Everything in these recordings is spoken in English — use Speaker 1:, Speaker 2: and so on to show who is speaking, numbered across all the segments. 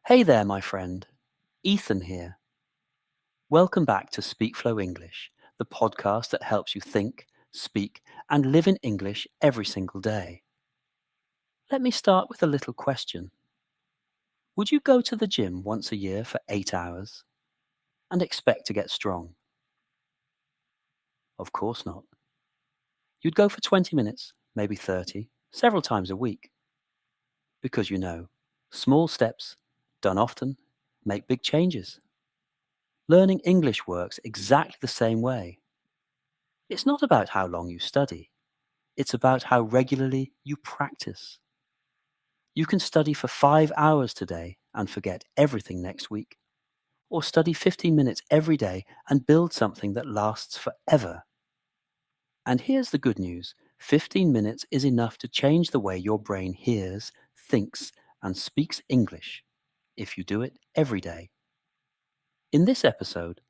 Speaker 1: Hey there, my friend. Ethan here. Welcome back to SpeakFlow English, the podcast that helps you think, speak, and live in English every single day. Let me start with a little question. Would you go to the gym once a year for 8 hours and expect to get strong? Of course not. You'd go for 20 minutes, maybe 30, several times a week. Because small steps, done often, make big changes. Learning English works exactly the same way. It's not about how long you study. It's about how regularly you practice. You can study for 5 hours today and forget everything next week. Or study 15 minutes every day and build something that lasts forever. And here's the good news. 15 minutes is enough to change the way your brain hears, thinks, and speaks English if you do it every day. In this episode,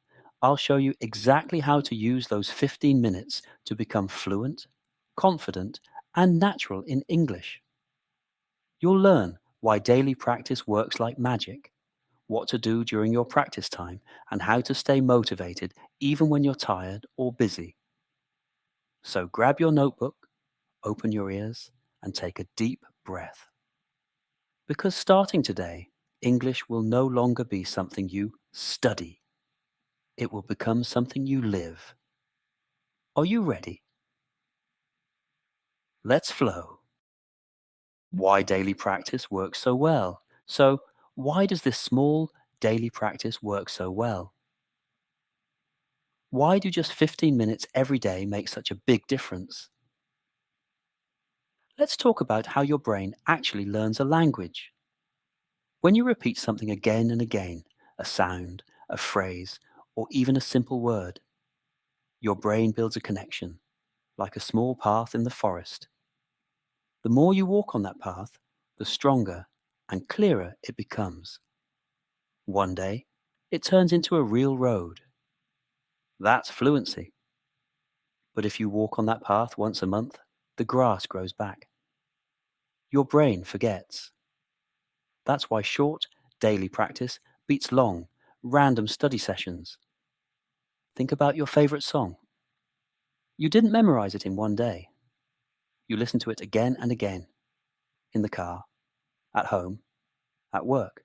Speaker 1: I'll show you exactly how to use those 15 minutes to become fluent, confident, and natural in English. You'll learn why daily practice works like magic, what to do during your practice time, and how to stay motivated even when you're tired or busy. So grab your notebook, open your ears, and take a deep breath. Because starting today, English will no longer be something you study. It will become something you live. Are you ready? Let's flow. Why daily practice works so well. So, why does this small daily practice work so well? Why do just 15 minutes every day make such a big difference? Let's talk about how your brain actually learns a language. When you repeat something again and again, a sound, a phrase, or even a simple word, your brain builds a connection, like a small path in the forest. The more you walk on that path, the stronger and clearer it becomes. One day, it turns into a real road. That's fluency. But if you walk on that path once a month, the grass grows back. Your brain forgets. That's why short, daily practice beats long, random study sessions. Think about your favorite song. You didn't memorize it in one day. You listened to it again and again, in the car, at home, at work,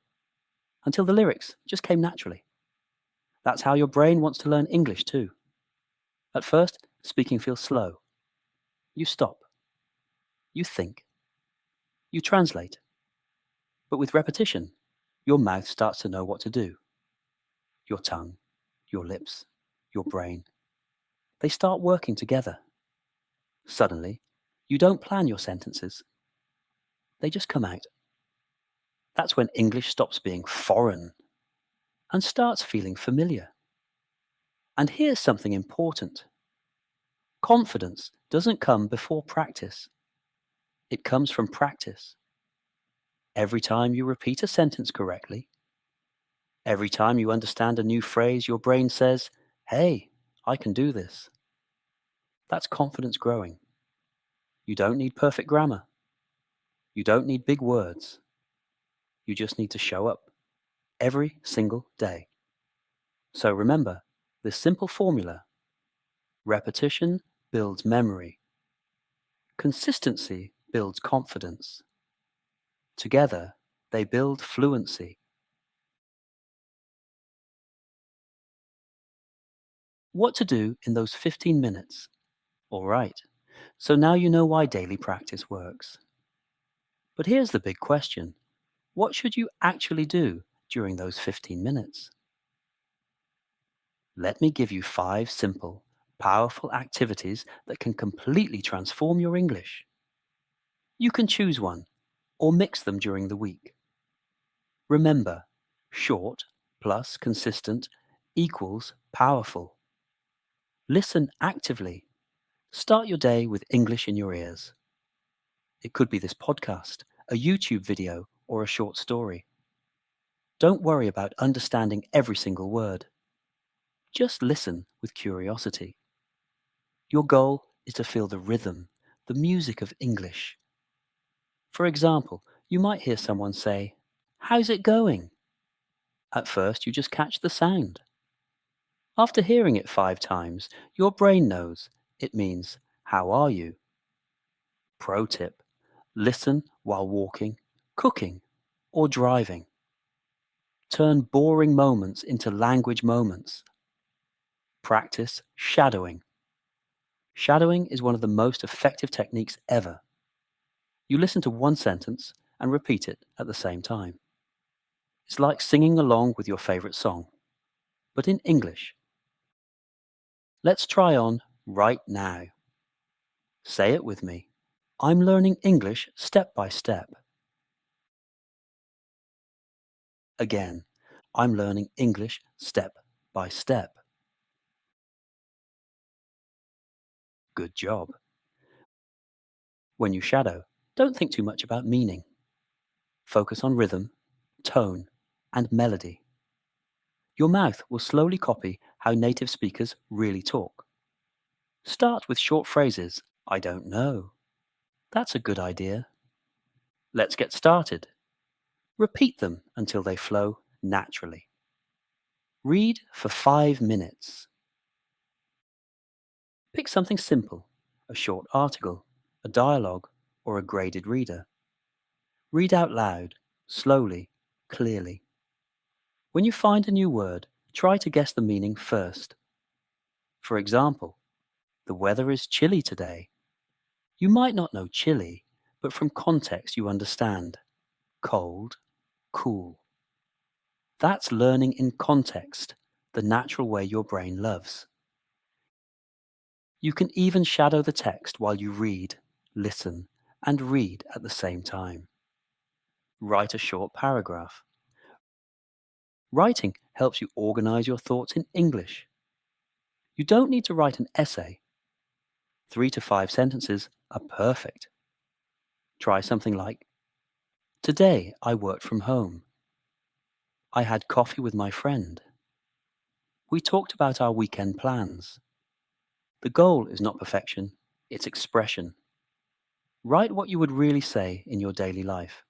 Speaker 1: until the lyrics just came naturally. That's how your brain wants to learn English too. At first, speaking feels slow. You stop. You think. You translate. But with repetition, your mouth starts to know what to do. Your tongue, your lips, your brain. They start working together. Suddenly, you don't plan your sentences. They just come out. That's when English stops being foreign and starts feeling familiar. And here's something important. Confidence doesn't come before practice. It comes from practice. Every time you repeat a sentence correctly, every time you understand a new phrase, your brain says, "Hey, I can do this." That's confidence growing. You don't need perfect grammar. You don't need big words. You just need to show up every single day. So remember this simple formula. Repetition builds memory. Consistency builds confidence. Together, they build fluency. What to do in those 15 minutes? All right, so now you know why daily practice works. But here's the big question. What should you actually do during those 15 minutes? Let me give you 5 simple, powerful activities that can completely transform your English. You can choose one, or mix them during the week. Remember, short plus consistent equals powerful. Listen actively. Start your day with English in your ears. It could be this podcast, a YouTube video, or a short story. Don't worry about understanding every single word. Just listen with curiosity. Your goal is to feel the rhythm, the music of English. For example, you might hear someone say, "How's it going?" At first, you just catch the sound. After hearing it 5 times, your brain knows it means, how are you? Pro tip: listen while walking, cooking, or driving. Turn boring moments into language moments. Practice shadowing. Shadowing is one of the most effective techniques ever. You listen to one sentence and repeat it at the same time. It's like singing along with your favorite song, but in English. Let's try on right now. Say it with me. I'm learning English step by step. Again, I'm learning English step by step. Good job. When you shadow, don't think too much about meaning. Focus on rhythm, tone, and melody. Your mouth will slowly copy how native speakers really talk. Start with short phrases. I don't know. That's a good idea. Let's get started. Repeat them until they flow naturally. Read for 5 minutes. Pick something simple, a short article, a dialogue, or a graded reader. Read out loud, slowly, clearly. When you find a new word, try to guess the meaning first. For example, the weather is chilly today. You might not know chilly, but from context you understand. Cold, cool. That's learning in context, the natural way your brain loves. You can even shadow the text while you read, listen, and read at the same time. Write a short paragraph. Writing helps you organize your thoughts in English. You don't need to write an essay. 3 to 5 sentences are perfect. Try something like, today I worked from home. I had coffee with my friend. We talked about our weekend plans. The goal is not perfection, it's expression. Write what you would really say in your daily life.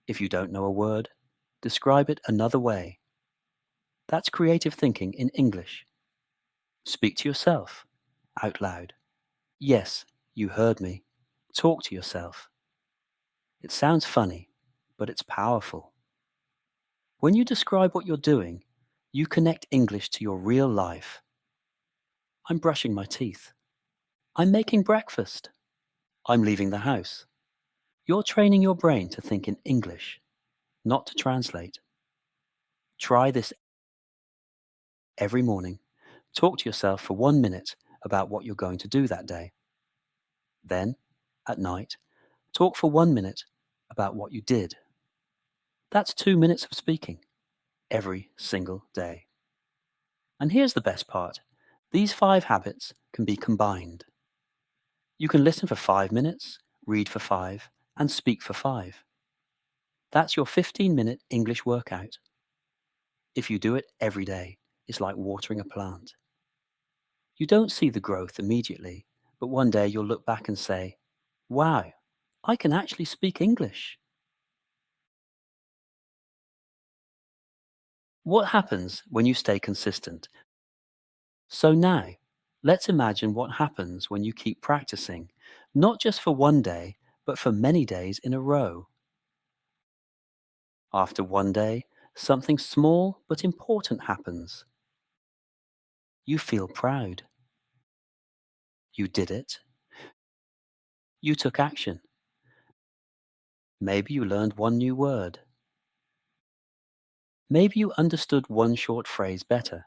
Speaker 1: If you don't know a word, describe it another way. That's creative thinking in English. Speak to yourself, out loud. Yes, you heard me. Talk to yourself. It sounds funny, but it's powerful. When you describe what you're doing, you connect English to your real life. I'm brushing my teeth. I'm making breakfast. I'm leaving the house. You're training your brain to think in English, not to translate. Try this every morning. Talk to yourself for 1 minute about what you're going to do that day. Then, at night, talk for 1 minute about what you did. That's 2 minutes of speaking every single day. And here's the best part. These 5 habits can be combined. You can listen for 5 minutes, read for 5, and speak for 5. That's your 15-minute English workout. If you do it every day, it's like watering a plant. You don't see the growth immediately, but one day you'll look back and say, wow, I can actually speak English. What happens when you stay consistent? So now, let's imagine what happens when you keep practicing, not just for one day, but for many days in a row. After one day, something small but important happens. You feel proud. You did it. You took action. Maybe you learned one new word. Maybe you understood one short phrase better.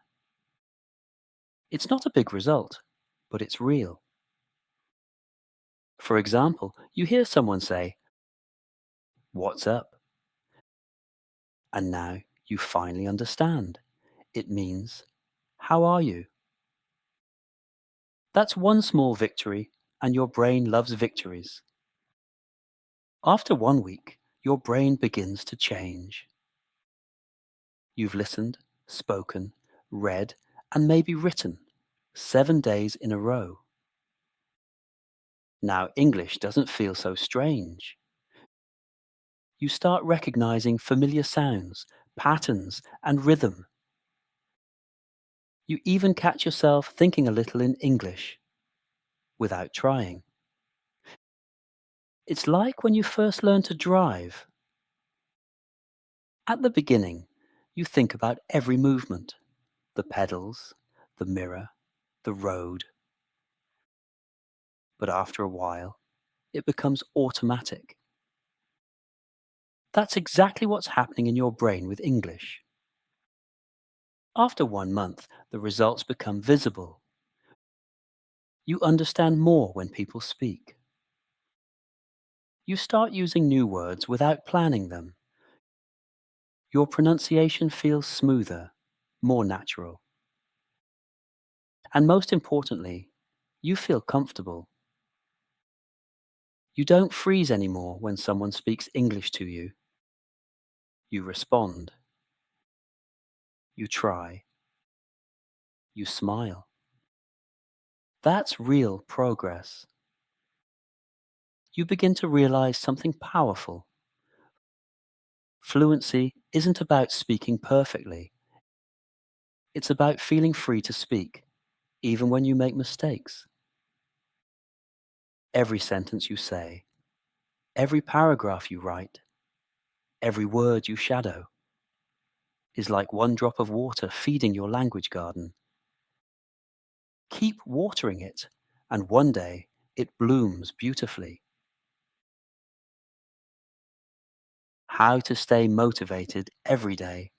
Speaker 1: It's not a big result, but it's real. For example, you hear someone say, "What's up?" And now you finally understand. It means, "How are you?" That's one small victory, and your brain loves victories. After 1 week, your brain begins to change. You've listened, spoken, read, and maybe written 7 days in a row. Now English doesn't feel so strange. You start recognizing familiar sounds, patterns, and rhythm. You even catch yourself thinking a little in English without trying. It's like when you first learn to drive. At the beginning, you think about every movement, the pedals, the mirror, the road. But after a while, it becomes automatic. That's exactly what's happening in your brain with English. After 1 month, the results become visible. You understand more when people speak. You start using new words without planning them. Your pronunciation feels smoother, more natural. And most importantly, you feel comfortable. You don't freeze anymore when someone speaks English to you. You respond. You try. You smile. That's real progress. You begin to realize something powerful. Fluency isn't about speaking perfectly. It's about feeling free to speak, even when you make mistakes. Every sentence you say, every paragraph you write, every word you shadow is like one drop of water feeding your language garden. Keep watering it, and one day it blooms beautifully. How to stay motivated every day.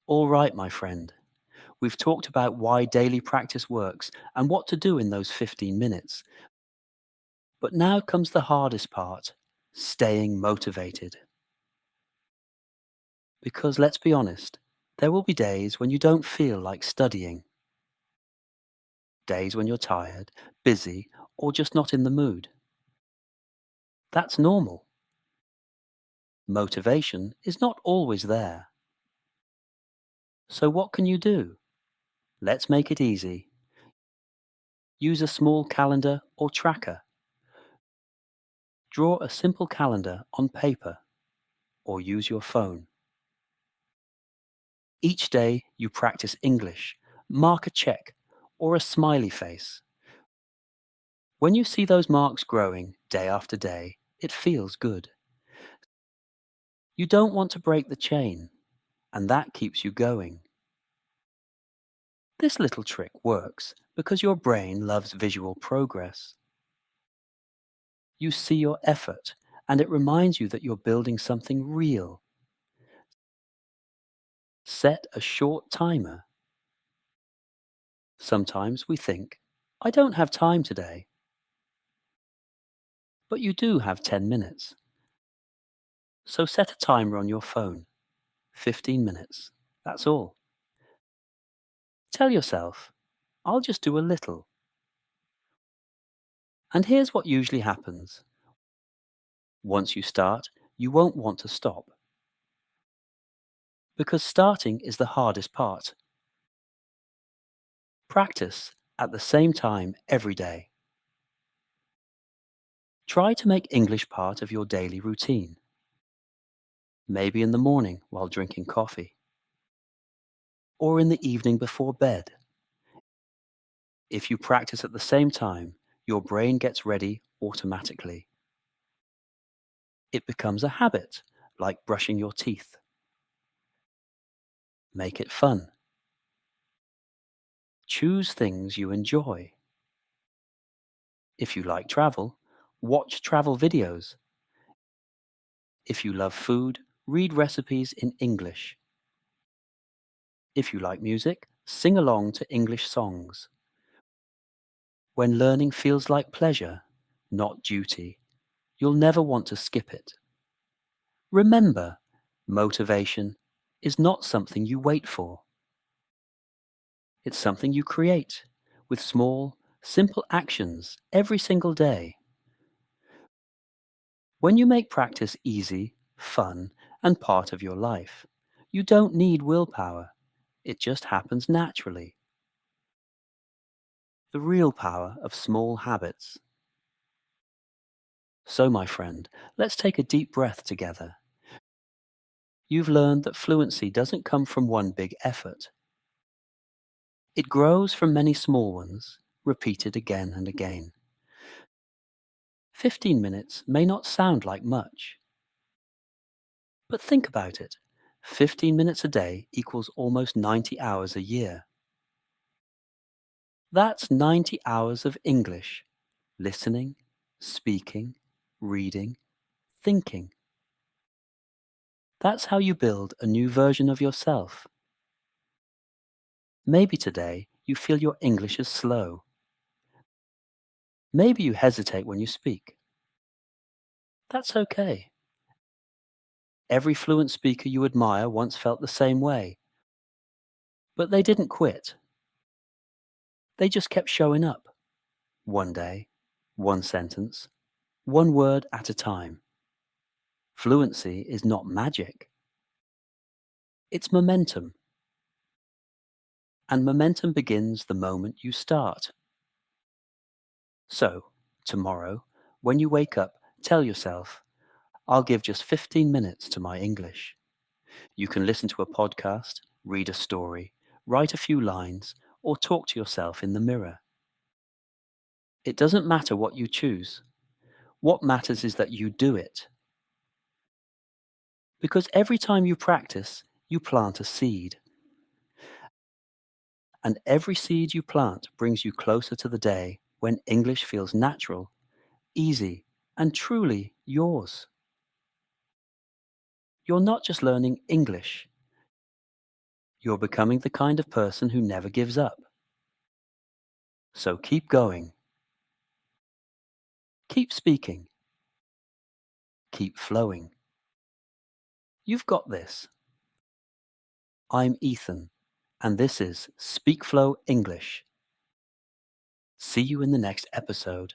Speaker 1: All right, my friend. We've talked about why daily practice works and what to do in those 15 minutes. But now comes the hardest part, staying motivated. Because let's be honest, there will be days when you don't feel like studying. Days when you're tired, busy, or just not in the mood. That's normal. Motivation is not always there. So what can you do? Let's make it easy. Use a small calendar or tracker. Draw a simple calendar on paper or use your phone. Each day you practice English, mark a check or a smiley face. When you see those marks growing day after day, it feels good. You don't want to break the chain, and that keeps you going. This little trick works because your brain loves visual progress. You see your effort, and it reminds you that you're building something real. Set a short timer. Sometimes we think, I don't have time today. But you do have 10 minutes. So set a timer on your phone. 15 minutes. That's all. Tell yourself, I'll just do a little. And here's what usually happens. Once you start, you won't want to stop. Because starting is the hardest part. Practice at the same time every day. Try to make English part of your daily routine. Maybe in the morning while drinking coffee. Or in the evening before bed. If you practice at the same time, your brain gets ready automatically. It becomes a habit, like brushing your teeth. Make it fun. Choose things you enjoy. If you like travel, watch travel videos. If you love food, read recipes in English. If you like music, sing along to English songs. When learning feels like pleasure, not duty, you'll never want to skip it. Remember, motivation is not something you wait for. It's something you create with small, simple actions every single day. When you make practice easy, fun, and part of your life, you don't need willpower. It just happens naturally. The real power of small habits. So, my friend, let's take a deep breath together. you've learned that fluency doesn't come from one big effort. It grows from many small ones, repeated again and again. 15 minutes may not sound like much, but think about it. 15 minutes a day equals almost 90 hours a year. That's 90 hours of English, listening, speaking, reading, thinking. That's how you build a new version of yourself. Maybe today you feel your English is slow. Maybe you hesitate when you speak. That's okay. Every fluent speaker you admire once felt the same way. But they didn't quit. They just kept showing up. One day, one sentence, one word at a time. Fluency is not magic. It's momentum. And momentum begins the moment you start. So, tomorrow, when you wake up, tell yourself, I'll give just 15 minutes to my English. You can listen to a podcast, read a story, write a few lines, or talk to yourself in the mirror. It doesn't matter what you choose. What matters is that you do it. Because every time you practice, you plant a seed. And every seed you plant brings you closer to the day when English feels natural, easy, and truly yours. You're not just learning English. You're becoming the kind of person who never gives up. So keep going. Keep speaking. Keep flowing. You've got this. I'm Ethan, and this is SpeakFlow English. See you in the next episode.